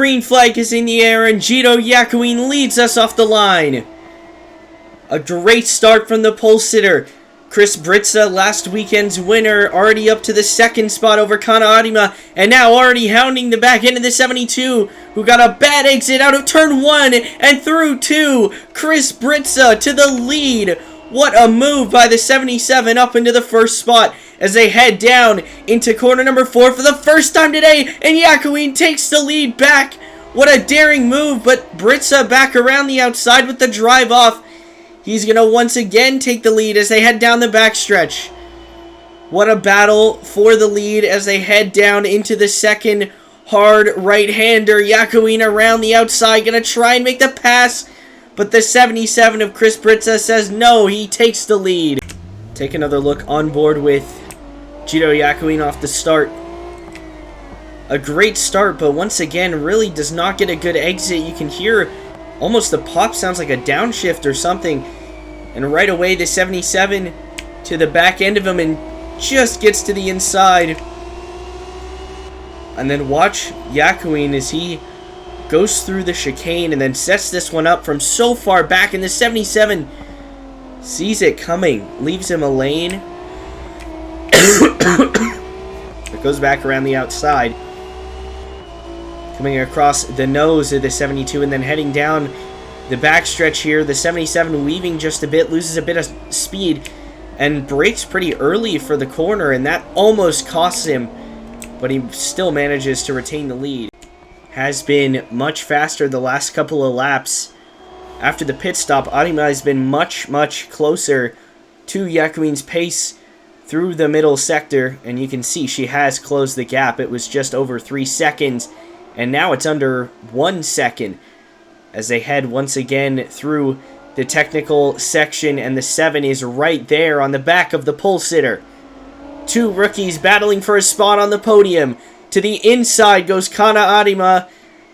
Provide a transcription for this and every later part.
green flag is in the air, and Gito Yakuin leads us off the line. A great start from the pole sitter. Chris Britza, last weekend's winner, already up to the second spot over Kana Arima, and now already hounding the back end of the 72, who got a bad exit out of turn 1 and through 2. Chris Britza to the lead. What a move by the 77 up into the first spot as they head down into corner number 4 for the first time today, and Yakuin takes the lead back. What a daring move, but Britza back around the outside with the drive off. He's going to once again take the lead as they head down the backstretch. What a battle for the lead as they head down into the second hard right-hander. Yakuin around the outside, going to try and make the pass, but the 77 of Chris Britza says no, he takes the lead. Take another look on board with Gito Yakuin off the start. A great start, but once again, really does not get a good exit. You can hear almost the pop sounds like a downshift or something. And right away, the 77 to the back end of him and just gets to the inside. And then watch Yakuin as he goes through the chicane and then sets this one up from so far back. And the 77 sees it coming, leaves him a lane. It goes back around the outside, coming across the nose of the 72 and then heading down the backstretch here. The 77 weaving just a bit, loses a bit of speed and brakes pretty early for the corner, and that almost costs him, but he still manages to retain the lead. Has been much faster the last couple of laps. After the pit stop, Arima has been much closer to Yakuin's pace through the middle sector, and you can see she has closed the gap. It was just over 3 seconds. And now it's under 1 second as they head once again through the technical section, and the 7 is right there on the back of the pole sitter. 2 rookies battling for a spot on the podium. To the inside goes Kana Arima,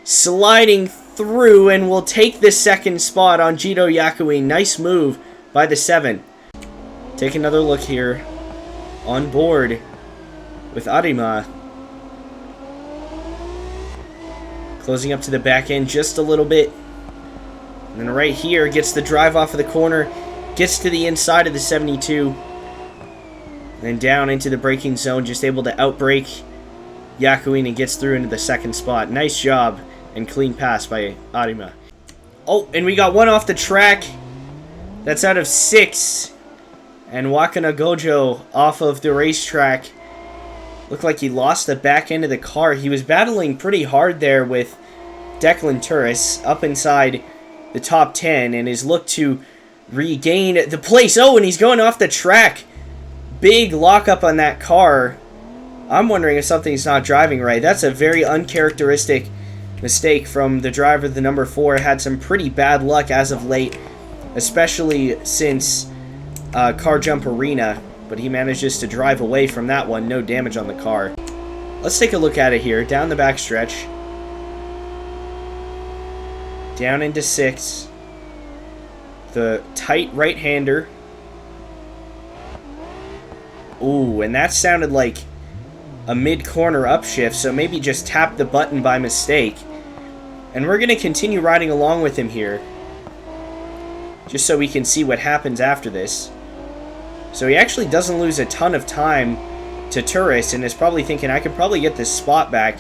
sliding through, and will take the second spot on Gito Yakuin. Nice move by the 7. Take another look here on board with Arima. Closing up to the back end just a little bit. And then right here, gets the drive off of the corner. Gets to the inside of the 72. And then down into the braking zone. Just able to outbrake Yakuin and gets through into the second spot. Nice job and clean pass by Arima. Oh, and we got one off the track. That's out of 6. And Wakana Gojo off of the racetrack. Looked like he lost the back end of the car. He was battling pretty hard there with Declan Turris up inside the top 10 and is looked to regain the place. Oh, and he's going off the track. Big lockup on that car. I'm wondering if something's not driving right. That's a very uncharacteristic mistake from the driver, the number 4. Had some pretty bad luck as of late, especially since Car Jump Arena. But he manages to drive away from that one. No damage on the car. Let's take a look at it here. Down the backstretch. Down into 6. The tight right-hander. Ooh, and that sounded like a mid-corner upshift, so maybe just tapped the button by mistake. And we're going to continue riding along with him here, just so we can see what happens after this. So he actually doesn't lose a ton of time to Turris and is probably thinking, I could probably get this spot back.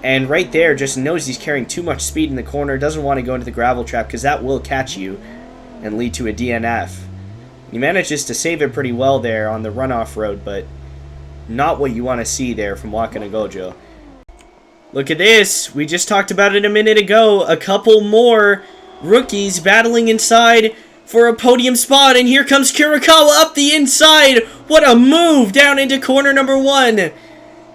And right there, just knows he's carrying too much speed in the corner, doesn't want to go into the gravel trap because that will catch you and lead to a DNF. He manages to save it pretty well there on the runoff road, but not what you want to see there from Wakana Gojo. Look at this. We just talked about it a minute ago. A couple more rookies battling inside for a podium spot, and here comes Kurikawa up the inside. What a move down into corner number 1.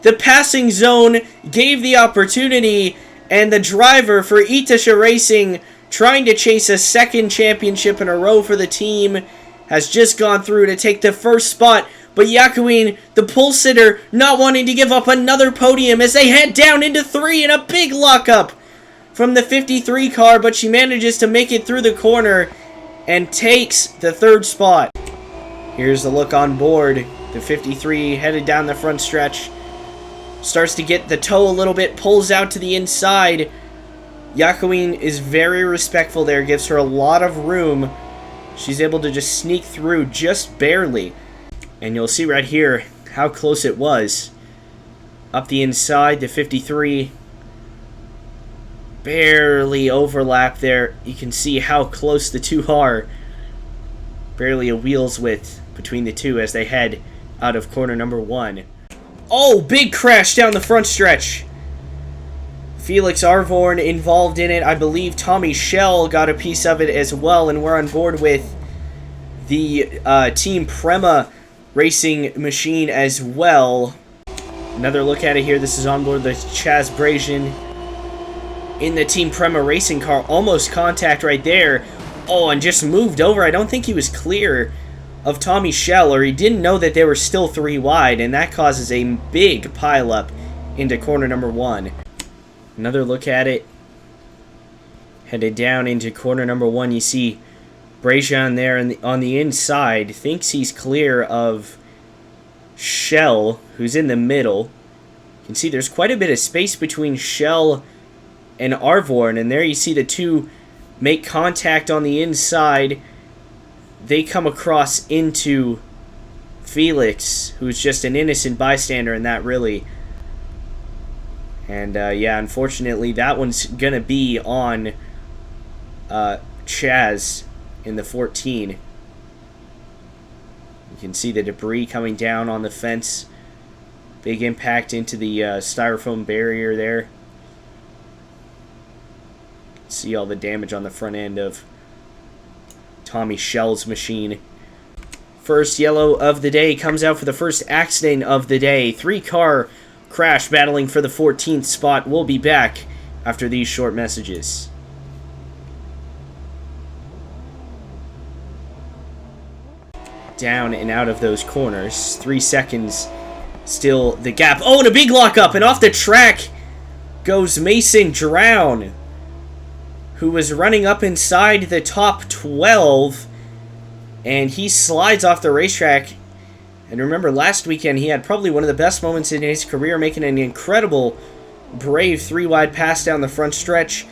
The passing zone gave the opportunity, and the driver for Itasha Racing, trying to chase a second championship in a row for the team, has just gone through to take the first spot. But Yakuin, the pole sitter, not wanting to give up another podium as they head down into 3 in a big lockup from the 53 car, but she manages to make it through the corner and takes the 3rd spot. Here's the look on board. The 53 headed down the front stretch. Starts to get the toe a little bit, pulls out to the inside Yakuin is very respectful there, gives her a lot of room. She's able to just sneak through just barely. And you'll see right here how close it was. Up the inside to 53. Barely overlap there. You can see how close the two are. Barely a wheel's width between the two as they head out of corner number 1. Oh, big crash down the front stretch. Felix Arvorn involved in it. I believe Tommy Schell got a piece of it as well, and we're on board with the Team Prema racing machine as well. Another look at it here. This is on board the Chaz Brazian in the Team Prema racing car. Almost contact right there. Oh, and just moved over. I don't think he was clear of Tommy Schell, or he didn't know that they were still 3 wide, and that causes a big pileup into corner number 1. Another look at it. Headed down into corner number 1. You see Brazian there on the inside. Thinks he's clear of Schell, who's in the middle. You can see there's quite a bit of space between Schell and Arvorn, and there you see the two make contact on the inside. They come across into Felix, who's just an innocent bystander in that, really. And, yeah, unfortunately, that one's going to be on Chaz in the 14. You can see the debris coming down on the fence. Big impact into the styrofoam barrier there. See all the damage on the front end of Tommy Schell's machine. First yellow of the day comes out for the first accident of the day. 3-car crash battling for the 14th spot. We'll be back after these short messages. Down and out of those corners. 3 seconds still the gap. Oh, and a big lockup, and off the track goes Mason Drown, who was running up inside the top 12, and he slides off the racetrack. And remember, last weekend he had probably one of the best moments in his career, making an incredible, brave 3-wide pass down the front stretch,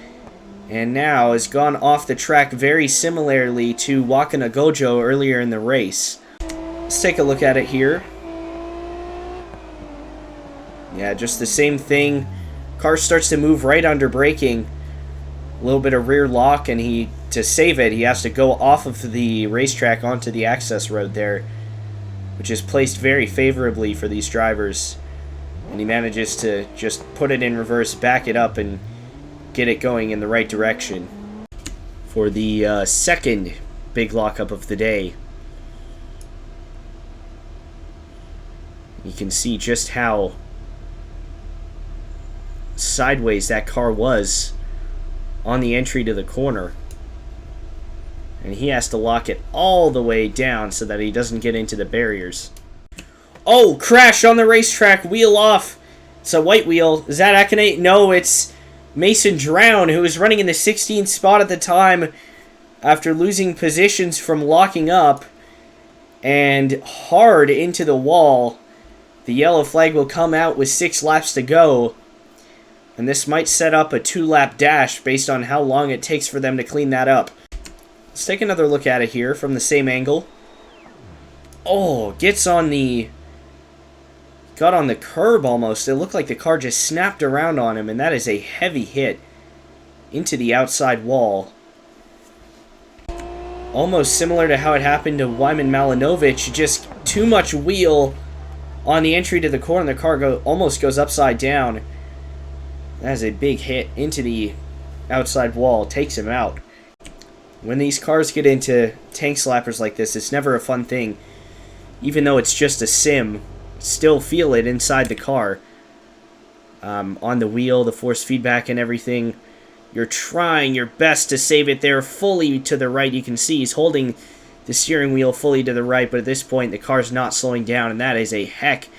and now has gone off the track very similarly to Wakana Gojo earlier in the race. Let's take a look at it here. Yeah, just the same thing. Car starts to move right under braking. A little bit of rear lock, and to save it, he has to go off of the racetrack onto the access road there, which is placed very favorably for these drivers. And he manages to just put it in reverse, back it up, and get it going in the right direction for the second big lockup of the day. You can see just how sideways that car was on the entry to the corner. And he has to lock it all the way down so that he doesn't get into the barriers. Oh, crash on the racetrack, wheel off. It's a white wheel. Is that Akane? No, it's Mason Drown, who was running in the 16th spot at the time after losing positions from locking up and hard into the wall. The yellow flag will come out with 6 laps to go, and this might set up a 2-lap dash based on how long it takes for them to clean that up. Let's take another look at it here from the same angle. Oh, got on the curb almost. It looked like the car just snapped around on him, and that is a heavy hit into the outside wall. Almost similar to how it happened to Wyman Malinovic, just too much wheel on the entry to the corner. The car almost goes upside down. That is a big hit into the outside wall, takes him out. When these cars get into tank slappers like this, it's never a fun thing. Even though it's just a sim, still feel it inside the car. On the wheel, the force feedback and everything. You're trying your best to save it there fully to the right. You can see he's holding the steering wheel fully to the right, but at this point the car's not slowing down, and that is a heck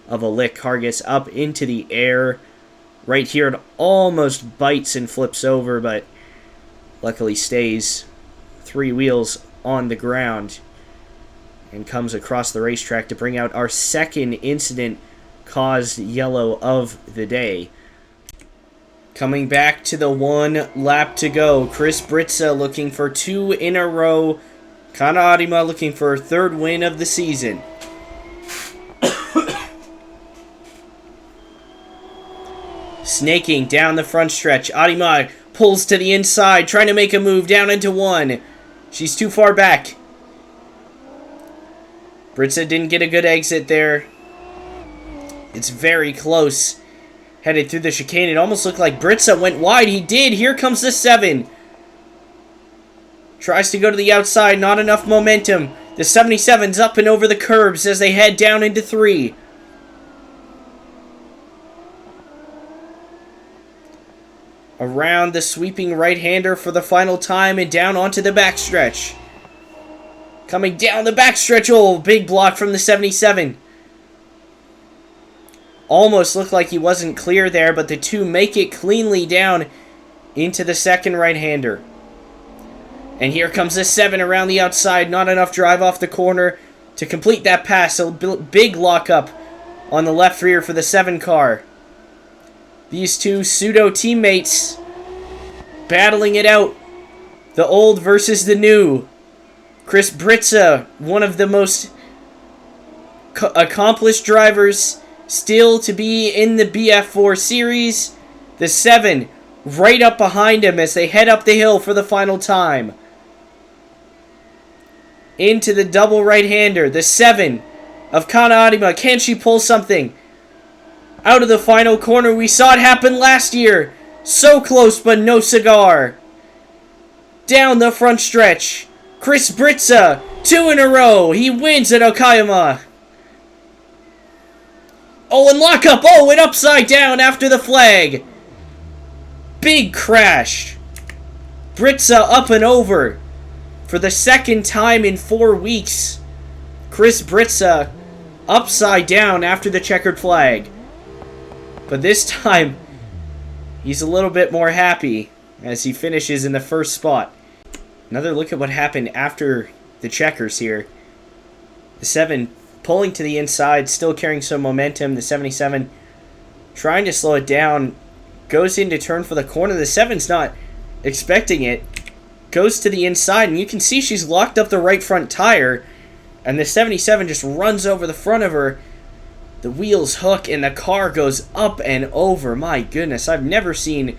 of a lick. Car gets up into the air. Right here it almost bites and flips over, but luckily stays 3 wheels on the ground and comes across the racetrack to bring out our second incident caused yellow of the day. Coming back to the 1 lap to go. Chris Britza looking for 2 in a row. Kana Arima looking for her 3rd win of the season. Snaking down the front stretch. Arima pulls to the inside, trying to make a move down into 1. She's too far back. Britza didn't get a good exit there. It's very close. Headed through the chicane. It almost looked like Britza went wide. He did. Here comes the 7. Tries to go to the outside. Not enough momentum. The 77's up and over the curbs as they head down into 3. Around the sweeping right-hander for the final time and down onto the backstretch. Coming down the backstretch. Oh, big block from the 77. Almost looked like he wasn't clear there, but the 2 make it cleanly down into the second right-hander. And here comes the 7 around the outside. Not enough drive off the corner to complete that pass. A big lockup on the left rear for the 7 car. These 2 pseudo teammates battling it out. The old versus the new. Chris Britza, one of the most accomplished drivers still to be in the BF4 series. The 7 right up behind him as they head up the hill for the final time. Into the double right-hander. The 7 of Kana Arima. Can she pull something out of the final corner? We saw it happen last year. So close, but no cigar. Down the front stretch. Chris Britza, 2 in a row. He wins at Okayama. Oh, and lockup. Oh, and upside down after the flag. Big crash. Britza up and over. For the 2nd time in 4 weeks. Chris Britza upside down after the checkered flag. But this time, he's a little bit more happy as he finishes in the 1st spot. Another look at what happened after the checkers here. The 7 pulling to the inside, still carrying some momentum. The 77 trying to slow it down. Goes in to turn for the corner. The 7's not expecting it. Goes to the inside, and you can see she's locked up the right front tire. And the 77 just runs over the front of her. The wheels hook, and the car goes up and over. My goodness, I've never seen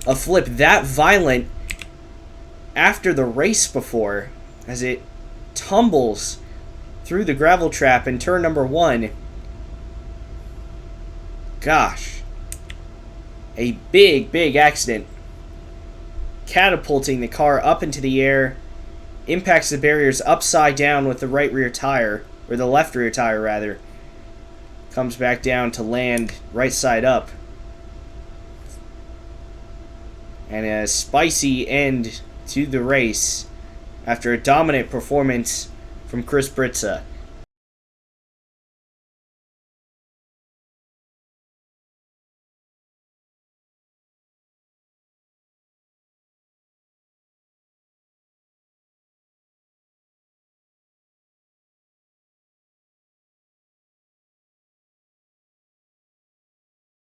a flip that violent after the race before. As it tumbles through the gravel trap in turn number 1. Gosh. A big, big accident. Catapulting the car up into the air. Impacts the barriers upside down with the right rear tire. Or the left rear tire, rather. Comes back down to land right side up. And a spicy end to the race after a dominant performance from Chris Britza.